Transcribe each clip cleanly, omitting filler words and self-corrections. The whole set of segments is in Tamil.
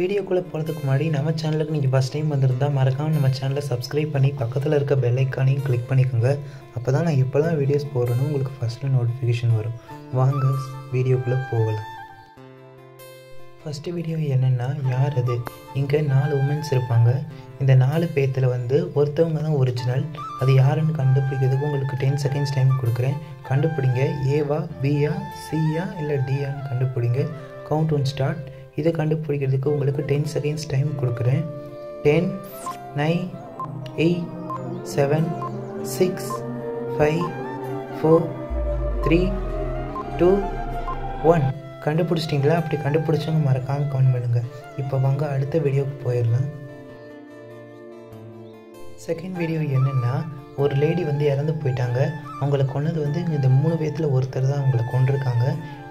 வீடியோக்குள்ளே போகிறதுக்கு முன்னாடி நம்ம சேனலுக்கு நீங்கள் ஃபஸ்ட் டைம் வந்திருந்தால் மறக்காமல் நம்ம சேனலை சப்ஸ்கிரைப் பண்ணி பக்கத்தில் இருக்க பெல் ஐக்கானையும் கிளிக் பண்ணிக்கோங்க. அப்போ தான் நான் எப்போல்லாம் வீடியோஸ் போடுறேனோ உங்களுக்கு ஃபஸ்ட்டில் நோட்டிஃபிகேஷன் வரும். வாங்க வீடியோக்குள்ளே போகலாம். ஃபஸ்ட்டு வீடியோ என்னென்னா, யார் அது? இங்கே 4 உமன்ஸ் இருப்பாங்க. இந்த 4 பேர்த்தில் ஒருத்தவங்க தான் ஒரிஜினல். அது யாருன்னு கண்டுபிடிக்கிறதுக்கு உங்களுக்கு 10 செகண்ட்ஸ் டைம் கொடுக்குறேன். கண்டுபிடிங்க. ஏவா, பியா, சியா இல்லை டியான்னு கண்டுபிடிங்க. Count one start. இதை கண்டுபிடிக்கிறதுக்கு உங்களுக்கு 10 செகண்ட்ஸ் டைம் கொடுக்குறேன். 10, 9, 8, 7, 6, 5, 4, 3, 2, 1. கண்டுபிடிச்சிட்டிங்களா? அப்படி கண்டுபிடிச்சவங்க மறக்காமல் கமெண்ட் பண்ணுங்கள். இப்போ வாங்க அடுத்த வீடியோவுக்கு போயிடலாம். செகண்ட் வீடியோ என்னென்னா, ஒரு லேடி இறந்து போயிட்டாங்க. அவங்கள கொன்னது இந்த 3 பேர்த்தில் ஒருத்தர் தான் அவங்கள கொண்டிருக்காங்க.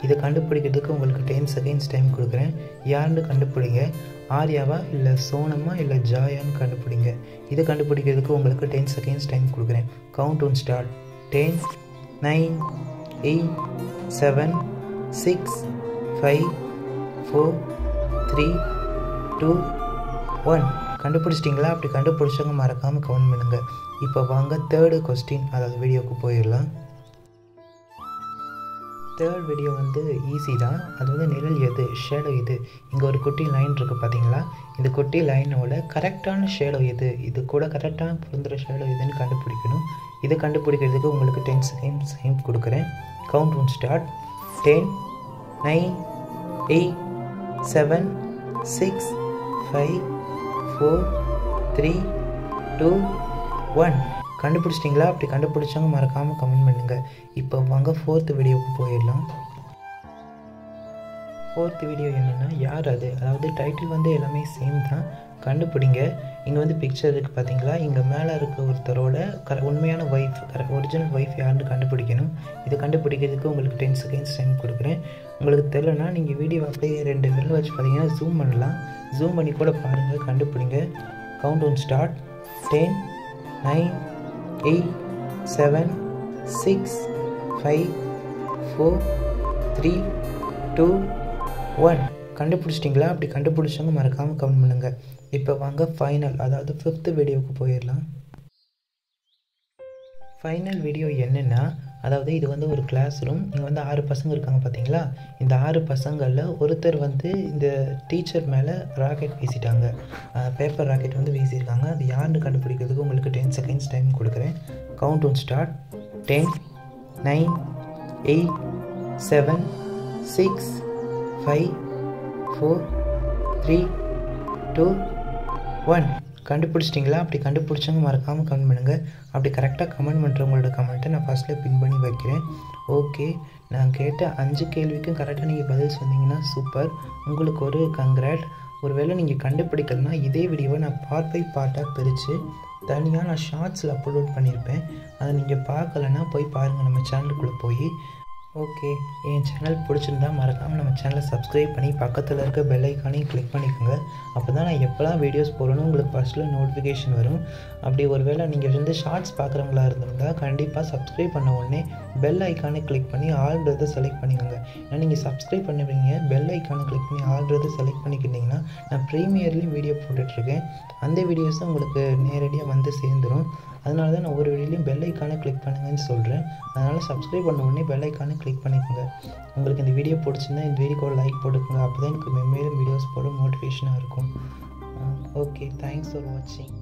இதை கண்டுபிடிக்கிறதுக்கு உங்களுக்கு 10 செகண்ட்ஸ் டைம் கொடுக்குறேன். யாருன்னு கண்டுபிடிங்க. ஆர்யாவா இல்லை சோனமா இல்லை ஜாயான்னு கண்டுபிடிங்க. இதை கண்டுபிடிக்கிறதுக்கு உங்களுக்கு 10 செகண்ட்ஸ் டைம் கொடுக்குறேன். Count one start. 10, 9, 8, 7, 6, 5, 4, 3, 2, 1. கண்டுபிடிச்சிட்டிங்களா? அப்படி கண்டுபிடிச்சவங்க மறக்காமல் கமெண்ட் பண்ணுங்கள். இப்போ வாங்க தேர்டு கொஸ்டின், அதாவது வீடியோவுக்கு போயிடலாம். தேர்ட் வீடியோ ஈஸி தான். அது நிழல் எது, ஷேடோ எது? இங்கே ஒரு குட்டி லைன் இருக்குது பார்த்தீங்களா? இந்த குட்டி லைனோட கரெக்டான ஷேடோ எது, இது கூட கரெக்டான பொருந்துகிற ஷேடோ எதுன்னு கண்டுபிடிக்கணும். இதை கண்டுபிடிக்கிறதுக்கு உங்களுக்கு 10 செகண்ட்ஸ் டைம் கொடுக்குறேன். Count one start. 10, 9, 8, 7, 6, 5, 4, 3, 2, 1. கண்டுபிடிச்சிட்டிங்களா? அப்படி கண்டுபிடிச்சவங்க மறக்காமல் கமெண்ட் பண்ணுங்கள். இப்போ வாங்க ஃபோர்த்து வீடியோவுக்கு போயிடலாம். ஃபோர்த்து வீடியோ என்னென்னா, யார் அது? அதாவது டைட்டில் எல்லாமே சேம் தான். கண்டுபிடிங்க. இங்கே பிக்சர் இருக்குது பார்த்தீங்களா? இங்கே மேலே இருக்க ஒருத்தரோட உண்மையான ஒய்ஃப், ஒரிஜினல் ஒய்ஃப் யாருன்னு கண்டுபிடிக்கணும். இதை கண்டுபிடிக்கிறதுக்கு உங்களுக்கு 10 செகண்ட்ஸ் டைம் கொடுக்குறேன். உங்களுக்கு தெரியலனா நீங்கள் வீடியோ அப்படியே 2 விரல் வச்சு பார்த்தீங்கன்னா ஜூம் பண்ணலாம். ஜூம் பண்ணி கூட பாருங்கள், கண்டுபிடிங்க. Count one start. 10, 9, 8, 7, 6, 5, 4, 3, 2, 1. கண்டுபிடிச்சிட்டிங்களா? அப்படி கண்டுபிடிச்சவங்க மறக்காமல் கமெண்ட் பண்ணுங்கள். இப்போ வாங்க ஃபைனல், அதாவது 5th வீடியோவுக்கு போயிடலாம். ஃபைனல் வீடியோ என்னென்னா, அதாவது இது ஒரு கிளாஸ் ரூம். இங்கே 6 பசங்க இருக்காங்க பார்த்தீங்களா? இந்த 6 பசங்களில் ஒருத்தர் இந்த டீச்சர் மேலே ராக்கெட் வீசிட்டாங்க. பேப்பர் ராக்கெட் வீசியிருக்காங்க. அது யாருன்னு கண்டுபிடிக்கிறதுக்கு உங்களுக்கு 10 செகண்ட்ஸ் டைம் கொடுக்குறேன். Count one start. 10, 9, 8, 7, 6, 5, 4, 3, 2, 1. கண்டுபிடிச்சிட்டிங்களா? அப்படி கண்டுபிடிச்சவங்க மறக்காமல் கமெண்ட் பண்ணுங்கள். அப்படி கரெக்டாக கமெண்ட் பண்ணுறவங்களோட கமெண்ட்டை நான் ஃபஸ்ட்டில் பின் பண்ணி வைக்கிறேன். ஓகே, நான் கேட்ட 5 கேள்விக்கும் கரெக்டாக நீங்கள் பதில் சொன்னீங்கன்னா சூப்பர். உங்களுக்கு ஒரு கங்க்ராட். ஒருவேளை நீங்கள் கண்டுபிடிக்கலனா இதே வீடியோவை நான் பார்ட் பை பார்ட்டாக பிரித்து தனியாக நான் ஷார்ட்ஸில் அப்லோட் பண்ணியிருப்பேன். அதை நீங்கள் பார்க்கலன்னா போய் பாருங்கள் நம்ம சேனலுக்குள்ளே போய். ஓகே, என் சேனல் பிடிச்சிருந்தா மறக்காமல் நம்ம சேனலை சப்ஸ்கிரைப் பண்ணி பக்கத்தில் இருக்க பெல் ஐக்கானையும் கிளிக் பண்ணிக்கோங்க. அப்போ தான் நான் எப்போலாம் வீடியோஸ் போடணும் உங்களுக்கு ஃபஸ்ட்டில் நோட்டிஃபிகேஷன் வரும். அப்படி ஒருவேளை நீங்கள் ஷார்ட்ஸ் பார்க்குறவங்களா இருந்திருந்தால் கண்டிப்பாக சப்ஸ்கிரைப் பண்ண உடனே பெல் ஐக்கானை கிளிக் பண்ணி ஆல்ரெடி செலக்ட் பண்ணிக்கோங்க. ஏன்னா நீங்கள் சப்ஸ்கிரைப் பண்ணுவீங்க, பெல் ஐக்கானை கிளிக் பண்ணி ஆல்ரெடி செலக்ட் பண்ணிக்கிட்டிங்கன்னா நான் ப்ரீமியர்லேயும் வீடியோ போட்டுட்ருக்கேன். அந்த வீடியோஸும் உங்களுக்கு நேரடியாக சேர்ந்துடும். அதனால தான் நான் ஒரு வீடியோலையும் பெல் ஐக்கானை கிளிக் பண்ணுங்கன்னு சொல்கிறேன். அதனால் சப்ஸ்கிரைப் பண்ண உடனே பெல் ஐக்கானை கிளிக் பண்ணிக்கோங்க. உங்களுக்கு இந்த வீடியோ பிடிச்சிருந்தா இந்த வீடியோக்கு லைக் போட்டுக்கோங்க. அப்போ தான் எனக்கு மேலும் வீடியோஸ் போட மோட்டிவேஷனாக இருக்கும். ஓகே, தேங்க்ஸ் ஃபார் வாட்சிங்.